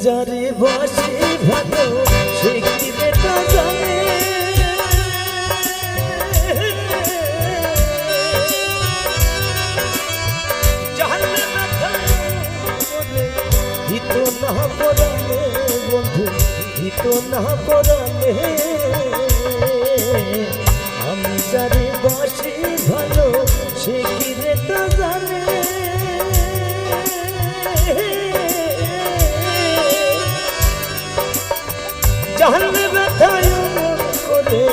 যারে বাসি ভালো সে কি রে তা জানে জানলে না হিত না পরালে বন্ধু হিত না পরালে আমি যারে বাসি ভালো সে কি রে তা জানে জানলে ব্যথায় করে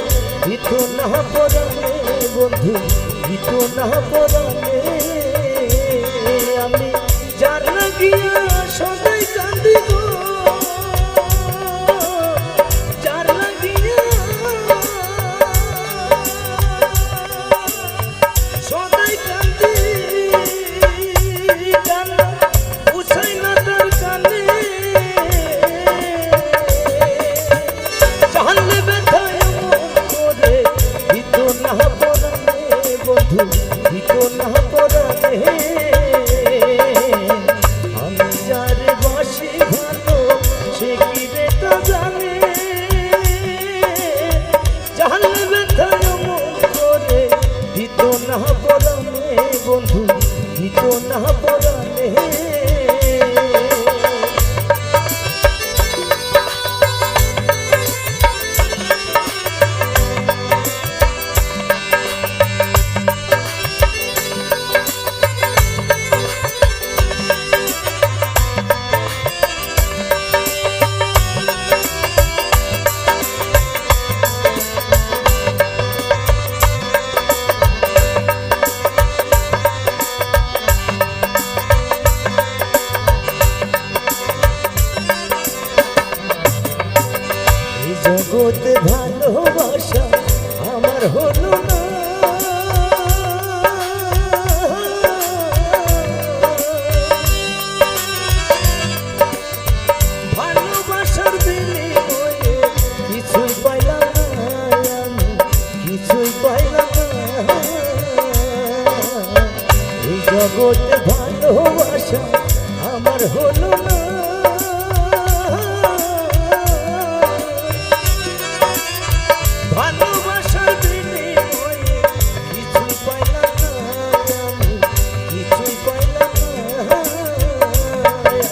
হিত না পরালে বন্ধু হিত না পরালে আমি যার লাগিয়া সদাই কান্দি গো যার লাগিয়া সদাই কান্দি কান্না উছাই না তার কানে জানলে ব্যথায় করে হিত না পরালে বন্ধু হিত না পরালে আমি যারে বাসি ভালো সে কি রে তা জানে জানলে ব্যথায় করে হিত না পরালে বন্ধু হিত না পরালে জগতে ভালোবাসা আমার হলো না ভালোবাসার বিনিময়ে কিছুই পাইলাম না আমি কিছুই পাইলাম না এই জগতে ভালোবাসা আমার হলো না ভালোবাসার বিনিময়ে কিছুই পাইলাম না আমি কিছুই পাইলাম না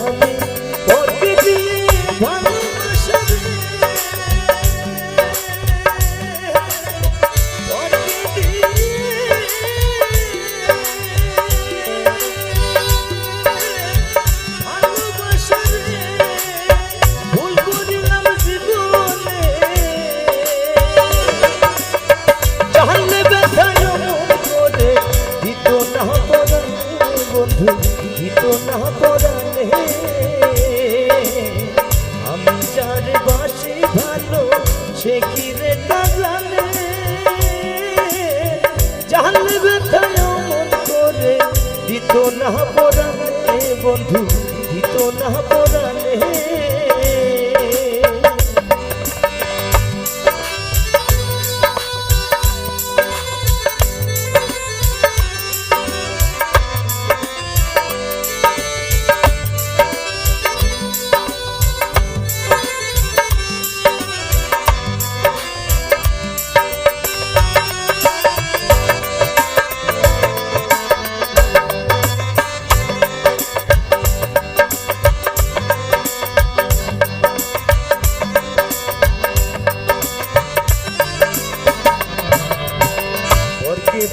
আমি তোকে দিয়ে ভালোবাসা তোকে দিয়ে ভালোবাসা ভুল করিলাম জীবনে জানলে ব্যথায় করে হিত না পরালে বন্ধু হিত না পরালে আমি যারে বাসি ভালো সে কি রে তা জানে জানলে ব্যথায় করে হিত না পরালে বন্ধু হিত না পরালে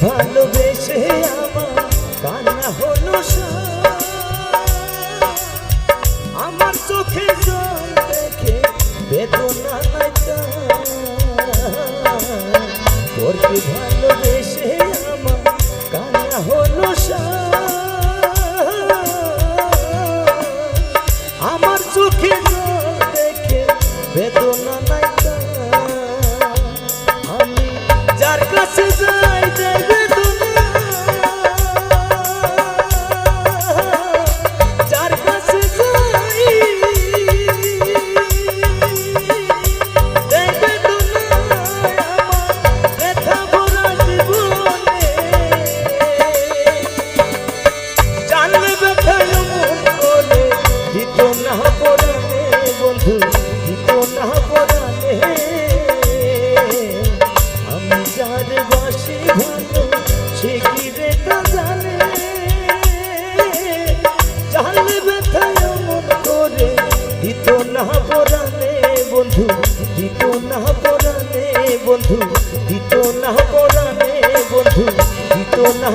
ভালোবেসে আমার কান্না হলো আমার চোখে জল দেখে বেদনা নাই তোরকে ভালোবেসে আমার কান্না হলো আমার চোখে জল দেখে বেদনা নাই আমি যার কাছে যাই দেখবে যার কাছে যাই দেখবে আমার ব্যথা ভরা জীবনে জানলে ব্যথায় মন বলে দিত না পরালে বন্ধু দিত না পরাণে আমি যার বাসি ভালো সে কি রে তা জানে জানলে ব্যথায় এমন করে দিত না পরাণে বন্ধু দিত না পরাণে বন্ধু দিত না পরাণে বন্ধু দিত না